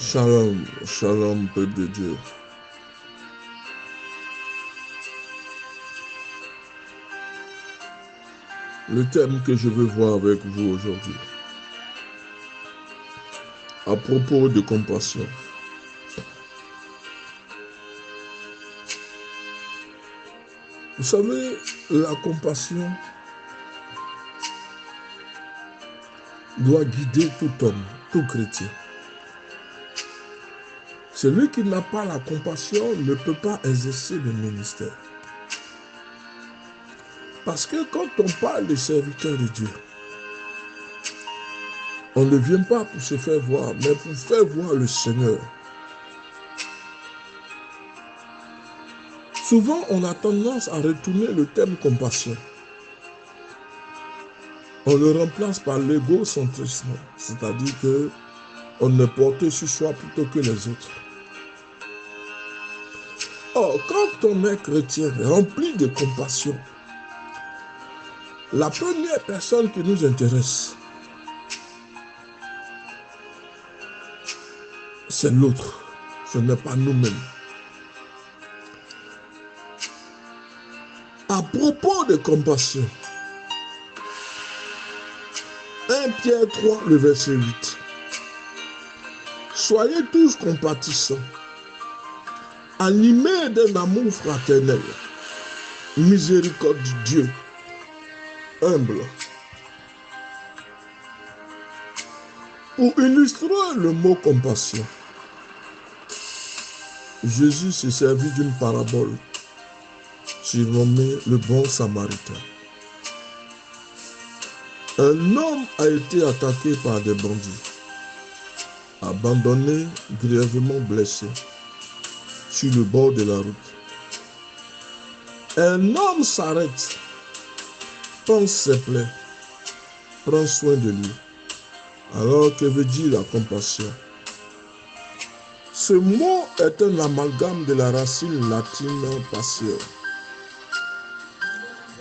Shalom, shalom, peuple de Dieu. Le thème que je veux voir avec vous aujourd'hui, à propos de compassion. Vous savez, la compassion doit guider tout homme, tout chrétien. Celui qui n'a pas la compassion ne peut pas exercer le ministère. Parce que quand on parle des serviteurs de Dieu, on ne vient pas pour se faire voir, mais pour faire voir le Seigneur. Souvent, on a tendance à retourner le thème compassion. On le remplace par l'égocentrisme, c'est-à-dire que on est porté sur soi plutôt que les autres. Or, quand on est chrétien, rempli de compassion, la première personne qui nous intéresse, c'est l'autre, ce n'est pas nous-mêmes. À propos de compassion, 1 Pierre 3, le verset 8. Soyez tous compatissants, animés d'un amour fraternel, miséricordieux, humble. Pour illustrer le mot compassion, Jésus s'est servi d'une parabole surnommée le bon samaritain. Un homme a été attaqué par des bandits, abandonné, grièvement blessé, sur le bord de la route. Un homme s'arrête, pense ses plaies, prend soin de lui. Alors, que veut dire la compassion? Ce mot est un amalgame de la racine latine patio,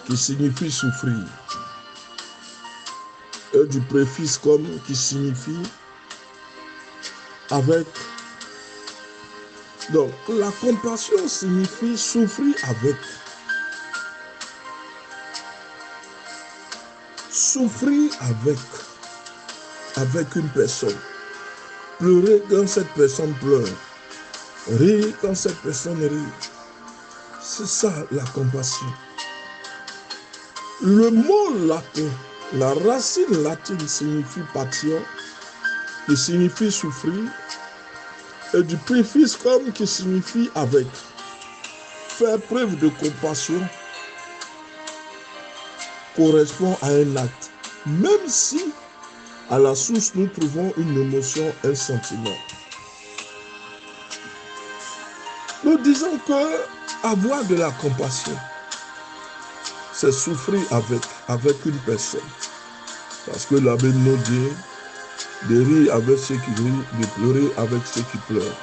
qui signifie souffrir, et du préfixe comme qui signifie avec. Donc, la compassion signifie souffrir avec. Souffrir avec une personne. Pleurer quand cette personne pleure. Rire quand cette personne rit. C'est ça la compassion. Le mot latin, la racine latine signifie patio, qui signifie souffrir, et du préfixe comme qui signifie avec. Faire preuve de compassion correspond à un acte, même si à la source nous trouvons une émotion, un sentiment. Nous disons que avoir de la compassion, c'est souffrir avec une personne. Parce que la Bible nous dit de rire avec ceux qui rient, de pleurer avec ceux qui pleurent.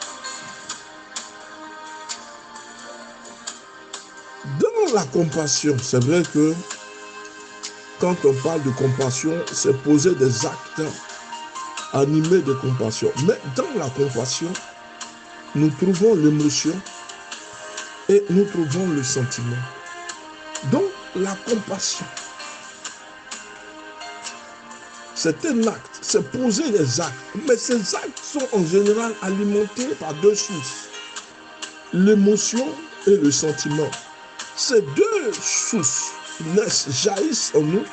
Dans la compassion, c'est vrai que quand on parle de compassion, c'est poser des actes animés de compassion. Mais dans la compassion, nous trouvons l'émotion et nous trouvons le sentiment. Donc, la compassion, c'est un acte, c'est poser des actes. Mais ces actes sont en général alimentés par deux sources, l'émotion et le sentiment. Ces deux sources jaillissent en nous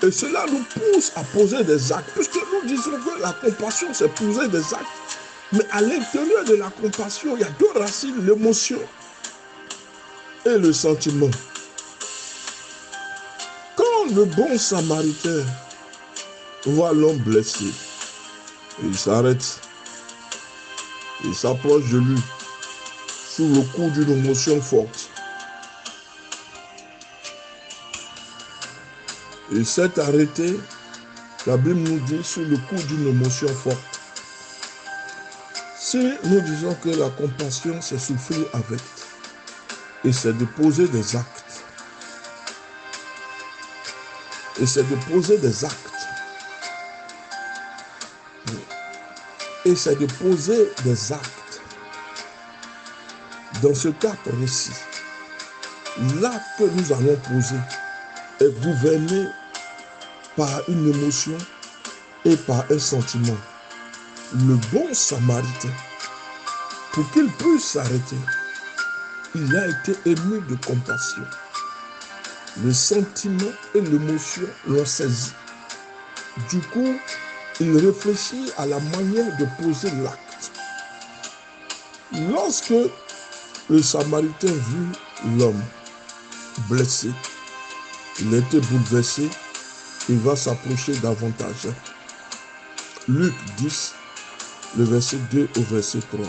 et cela nous pousse à poser des actes. Puisque nous disons que la compassion, c'est poser des actes. Mais à l'intérieur de la compassion, il y a deux racines, l'émotion et le sentiment. Quand le bon samaritain voit l'homme blessé, il s'arrête, il s'approche de lui sous le coup d'une émotion forte. Il s'est arrêté, la Bible nous dit, sous le coup d'une émotion forte. Si nous disons que la compassion, c'est souffrir avec, et c'est de poser des actes, et c'est de poser des actes. Et c'est de poser des actes. Dans ce cas précis, l'acte que nous allons poser est gouverné par une émotion et par un sentiment. Le bon samaritain, pour qu'il puisse s'arrêter, il a été ému de compassion. Le sentiment et l'émotion l'ont saisi. Du coup, il réfléchit à la manière de poser l'acte. Lorsque le Samaritain vit l'homme blessé, il a été bouleversé, il va s'approcher davantage. Luc 10, le verset 2 au verset 3.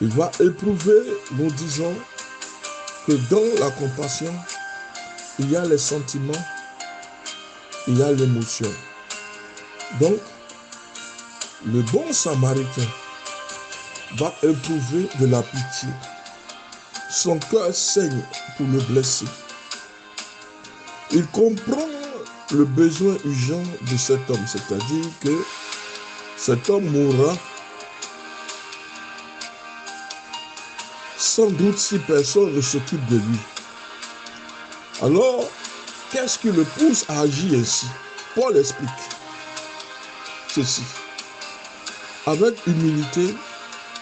Il va éprouver, nous disons, que dans la compassion, il y a les sentiments, il y a l'émotion. Donc, le bon Samaritain va éprouver de la pitié. Son cœur saigne pour le blesser. Il comprend le besoin urgent de cet homme, c'est-à-dire que cet homme mourra sans doute si personne ne s'occupe de lui. Alors, qu'est-ce qui le pousse à agir ainsi? Paul explique ceci. Avec humilité,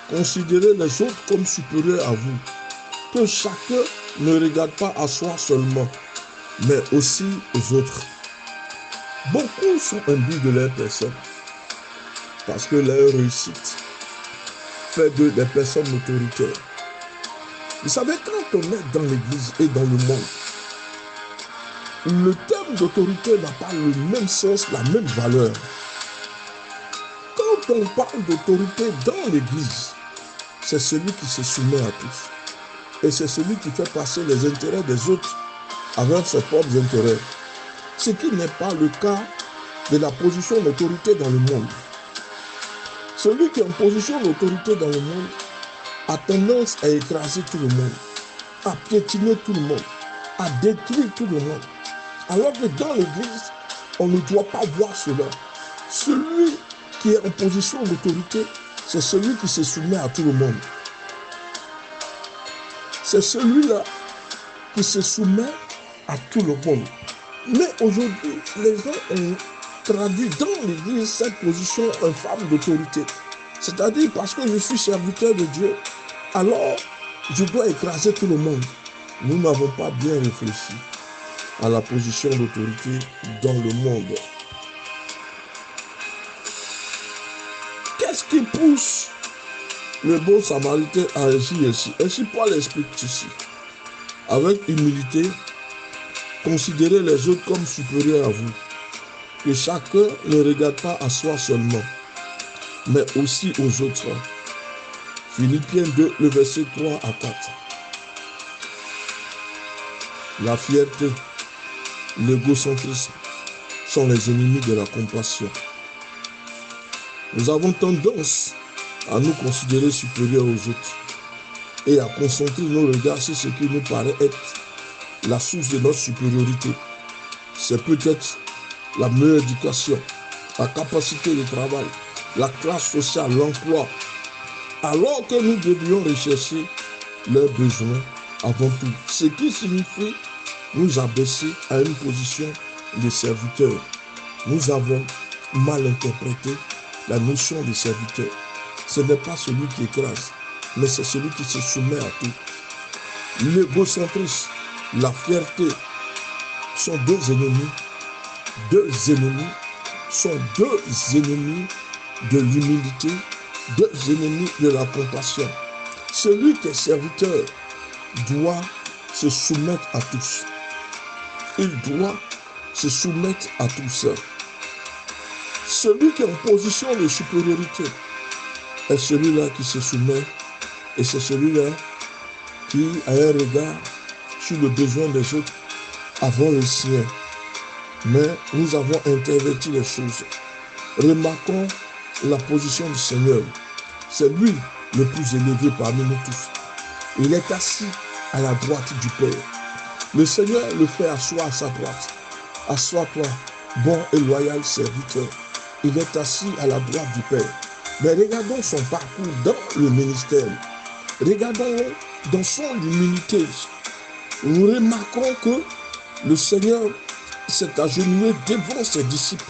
considérez les autres comme supérieurs à vous. Que chacun ne regarde pas à soi seulement, mais aussi aux autres. Beaucoup sont imbus de leur personne, parce que leur réussite fait d'eux des personnes autoritaires. Vous savez, quand on est dans l'église et dans le monde, le terme d'autorité n'a pas le même sens, la même valeur. Quand on parle d'autorité dans l'église, c'est celui qui se soumet à tous. Et c'est celui qui fait passer les intérêts des autres avec ses propres intérêts. Ce qui n'est pas le cas de la position d'autorité dans le monde. Celui qui est en position d'autorité dans le monde a tendance à écraser tout le monde, à piétiner tout le monde, à détruire tout le monde. Alors que dans l'église, on ne doit pas voir cela. Celui qui est en position d'autorité, c'est celui qui se soumet à tout le monde. C'est celui-là qui se soumet à tout le monde. Mais aujourd'hui, les gens ont traduit dans l'église cette position infâme d'autorité. C'est-à-dire parce que je suis serviteur de Dieu, alors je dois écraser tout le monde. Nous n'avons pas bien réfléchi à la position d'autorité dans le monde. Qu'est-ce qui pousse le bon Samaritain à agir ainsi? Ainsi, Paul explique ceci. Avec humilité, considérez les autres comme supérieurs à vous. Que chacun ne regarde pas à soi seulement, mais aussi aux autres. Philippiens 2, le verset 3 à 4. La fierté, l'égocentrisme sont les ennemis de la compassion. Nous avons tendance à nous considérer supérieurs aux autres et à concentrer nos regards sur ce qui nous paraît être la source de notre supériorité. C'est peut-être la meilleure éducation, la capacité de travail, la classe sociale, l'emploi, alors que nous devions rechercher leurs besoins avant tout. Ce qui signifie nous abaisser à une position de serviteur. Nous avons mal interprété la notion de serviteur. Ce n'est pas celui qui écrase, mais c'est celui qui se soumet à tout. L'égocentrisme, la fierté sont deux ennemis. Deux ennemis sont deux ennemis de l'humilité, deux ennemis de la compassion. Celui qui est serviteur doit se soumettre à tous. Il doit se soumettre à tous. Celui qui est en position de supériorité est celui-là qui se soumet et c'est celui-là qui a un regard sur le besoin des autres avant le sien. Mais nous avons interverti les choses. Remarquons la position du Seigneur. C'est lui le plus élevé parmi nous tous. Il est assis à la droite du Père. Le Seigneur le fait asseoir à sa droite. Assois-toi, bon et loyal serviteur. Il est assis à la droite du Père. Mais regardons son parcours dans le ministère. Regardons dans son humilité. Nous remarquons que le Seigneur s'est agenouillé devant ses disciples.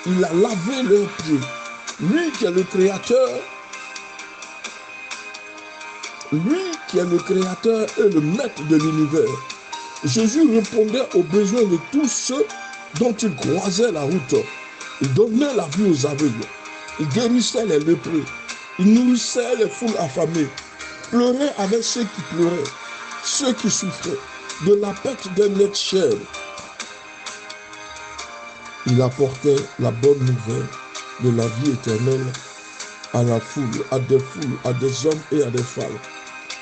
Il a lavé leurs pieds. Lui qui est le Créateur, et le maître de l'univers. Jésus répondait aux besoins de tous ceux dont il croisait la route. Il donnait la vue aux aveugles. Il guérissait les lépreux. Il nourrissait les foules affamées. Pleurait avec ceux qui pleuraient, ceux qui souffraient de la perte d'un être cher. Il apportait la bonne nouvelle de la vie éternelle à la foule, à des hommes et à des femmes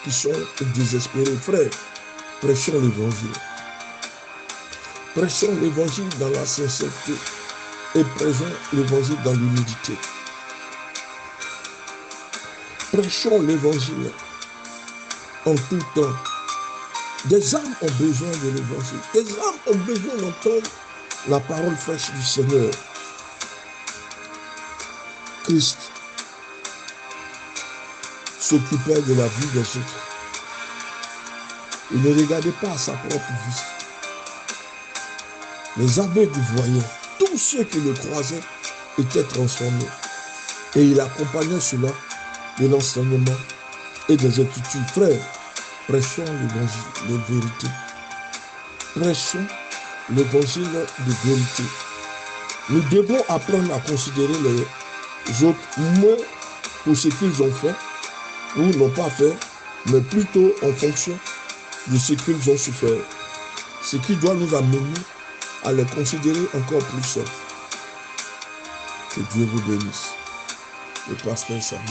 qui sont désespérés. Frères, prêchons l'évangile. Prêchons l'évangile dans la sincérité et prêchons l'évangile dans l'humilité. Prêchons l'évangile en tout temps. Des âmes ont besoin de l'évangile. Des âmes ont besoin d'entendre la parole fraîche du Seigneur. Christ s'occupait de la vie des autres. Il ne regardait pas à sa propre vie. Les aveugles voyaient. Tous ceux qui le croisaient étaient transformés. Et il accompagnait cela de l'enseignement et des écritures. Frères, prêchons l'évangile de vérité. Prêchons l'évangile de vérité. Nous devons apprendre à considérer les autres moins pour ce qu'ils ont fait ou n'ont pas fait, mais plutôt en fonction de ce qu'ils ont souffert. Ce qui doit nous amener à les considérer encore plus. Que Dieu vous bénisse. Le pasteur Samuel.